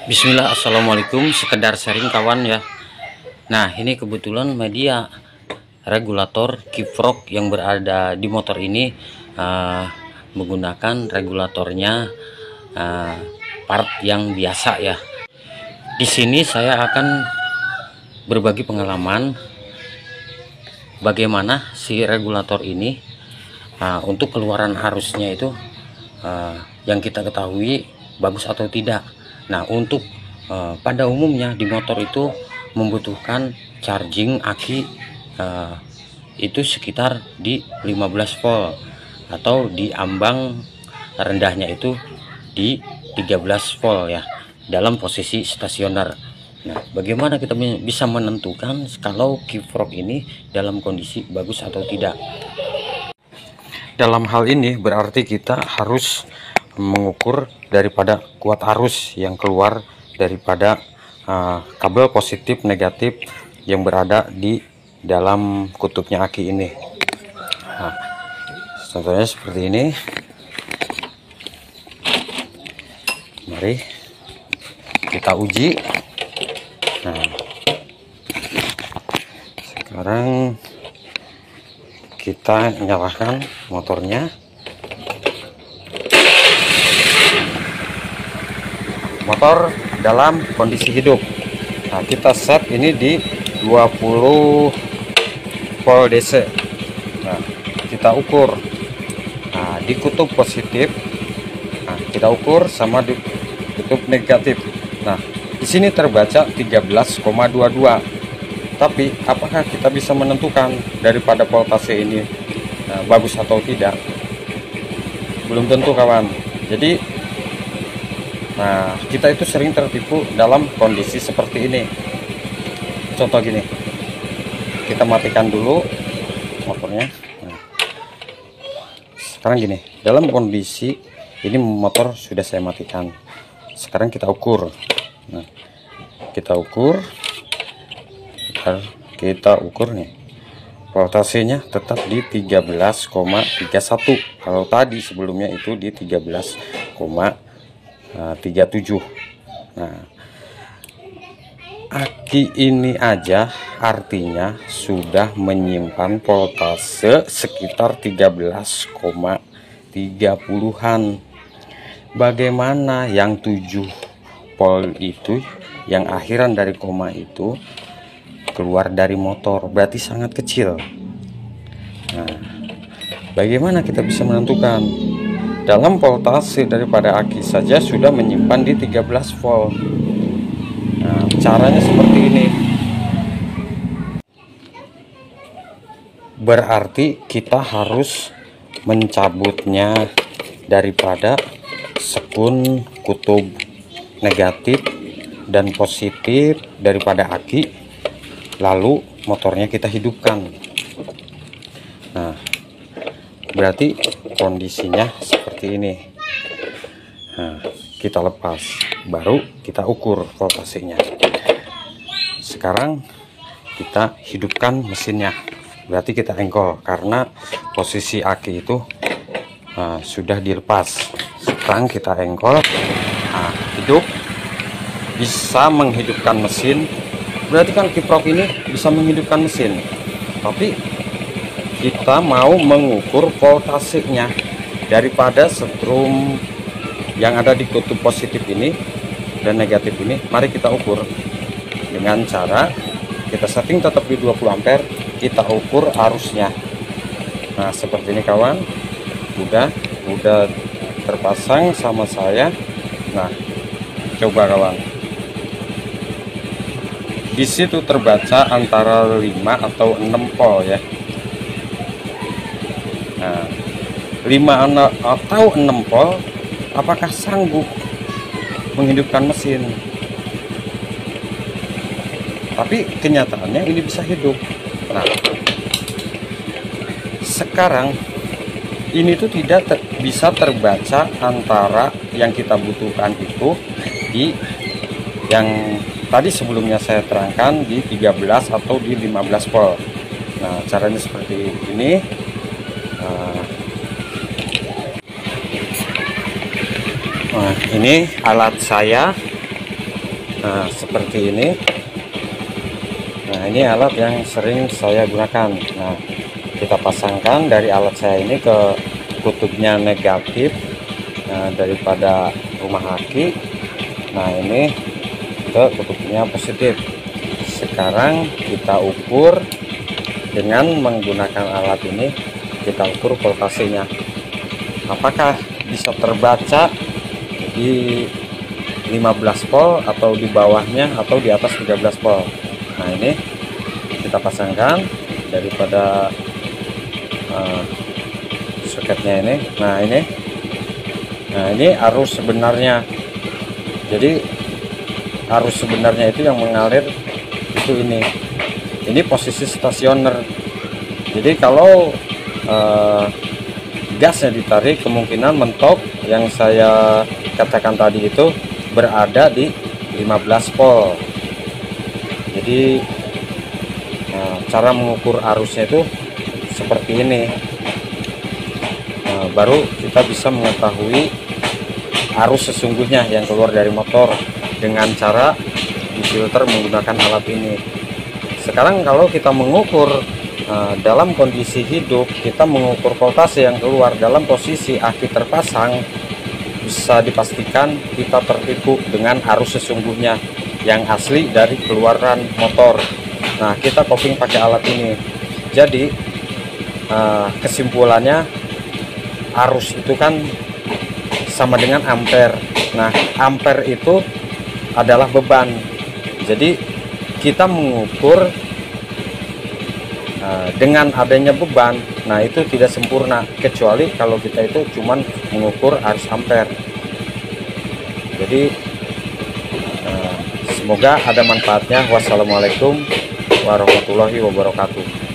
Bismillah, assalamualaikum. Sekedar sharing kawan ya. Nah, ini kebetulan media regulator kiprok yang berada di motor ini menggunakan regulatornya part yang biasa ya. Di sini saya akan berbagi pengalaman bagaimana si regulator ini untuk keluaran arusnya itu yang kita ketahui bagus atau tidak. Nah, untuk pada umumnya di motor itu membutuhkan charging aki itu sekitar di 15 volt atau di ambang rendahnya itu di 13 volt ya, dalam posisi stasioner. Nah, bagaimana kita bisa menentukan kalau kiprok ini dalam kondisi bagus atau tidak? Dalam hal ini berarti kita harus mengukur daripada kuat arus yang keluar daripada kabel positif negatif yang berada di dalam kutubnya aki ini. Nah, contohnya seperti ini. Mari kita uji. Nah, sekarang kita nyalakan motornya. Motor dalam kondisi hidup. Nah, kita set ini di 20 volt DC. Nah, kita ukur. Nah, di kutub positif. Nah, kita ukur sama di kutub negatif. Nah, di sini terbaca 13,22. Tapi apakah kita bisa menentukan daripada voltase ini bagus atau tidak? Belum tentu kawan. Jadi kita itu sering tertipu dalam kondisi seperti ini. Contoh gini, kita matikan dulu motornya. Nah, sekarang gini, dalam kondisi ini motor sudah saya matikan. Sekarang kita ukur. Nah, kita ukur nih, voltasenya tetap di 13,31. Kalau tadi sebelumnya itu di 13,37. Nah, aki ini aja artinya sudah menyimpan voltase sekitar 13,30-an. Bagaimana yang 7 volt itu, yang akhiran dari koma itu keluar dari motor, berarti sangat kecil. Nah, bagaimana kita bisa menentukan? Dalam voltase daripada aki saja sudah menyimpan di 13 volt. Nah, caranya seperti ini. Berarti kita harus mencabutnya daripada sekun kutub negatif dan positif daripada aki, lalu motornya kita hidupkan. Nah, berarti kondisinya seperti ini. Nah, kita lepas, baru kita ukur voltasenya. Sekarang kita hidupkan mesinnya, berarti kita engkol karena posisi aki itu sudah dilepas. Sekarang kita engkol. Nah, hidup, bisa menghidupkan mesin. Berarti kan kiprok ini bisa menghidupkan mesin, tapi kita mau mengukur voltasenya daripada setrum yang ada di kutub positif ini dan negatif ini. Mari kita ukur dengan cara kita setting tetap di 20 ampere. Kita ukur arusnya. Nah, seperti ini kawan, udah terpasang sama saya. Nah, coba kawan, di situ terbaca antara 5 atau 6 volt ya. Nah, 5 atau 6 volt apakah sanggup menghidupkan mesin? Tapi kenyataannya ini bisa hidup. Nah, sekarang ini tuh tidak bisa terbaca antara yang kita butuhkan itu di yang tadi sebelumnya saya terangkan di 13 atau di 15 volt. Nah, caranya seperti ini. Nah, ini alat saya Nah, seperti ini. Nah, ini alat yang sering saya gunakan. Nah, kita pasangkan dari alat saya ini ke kutubnya negatif, daripada rumah aki. Nah, ini ke kutubnya positif. Sekarang kita ukur dengan menggunakan alat ini. Kita ukur voltasenya, apakah bisa terbaca di 15 volt atau di bawahnya atau di atas 13 volt. Nah, ini kita pasangkan daripada soketnya ini. Nah, ini arus sebenarnya. Jadi arus sebenarnya itu yang mengalir itu ini posisi stasioner. Jadi kalau gasnya ditarik, kemungkinan mentok yang saya katakan tadi itu berada di 15 volt. Jadi cara mengukur arusnya itu seperti ini. Baru kita bisa mengetahui arus sesungguhnya yang keluar dari motor dengan cara difilter menggunakan alat ini. Sekarang kalau kita mengukur dalam kondisi hidup, kita mengukur voltase yang keluar dalam posisi aki terpasang, bisa dipastikan kita tertipu dengan arus sesungguhnya yang asli dari keluaran motor. Nah, kita coping pakai alat ini. Jadi kesimpulannya, arus itu kan sama dengan ampere. Nah, ampere itu adalah beban. Jadi kita mengukur dengan adanya beban, nah itu tidak sempurna, kecuali kalau kita itu cuman mengukur arus ampere. Jadi semoga ada manfaatnya. Wassalamualaikum warahmatullahi wabarakatuh.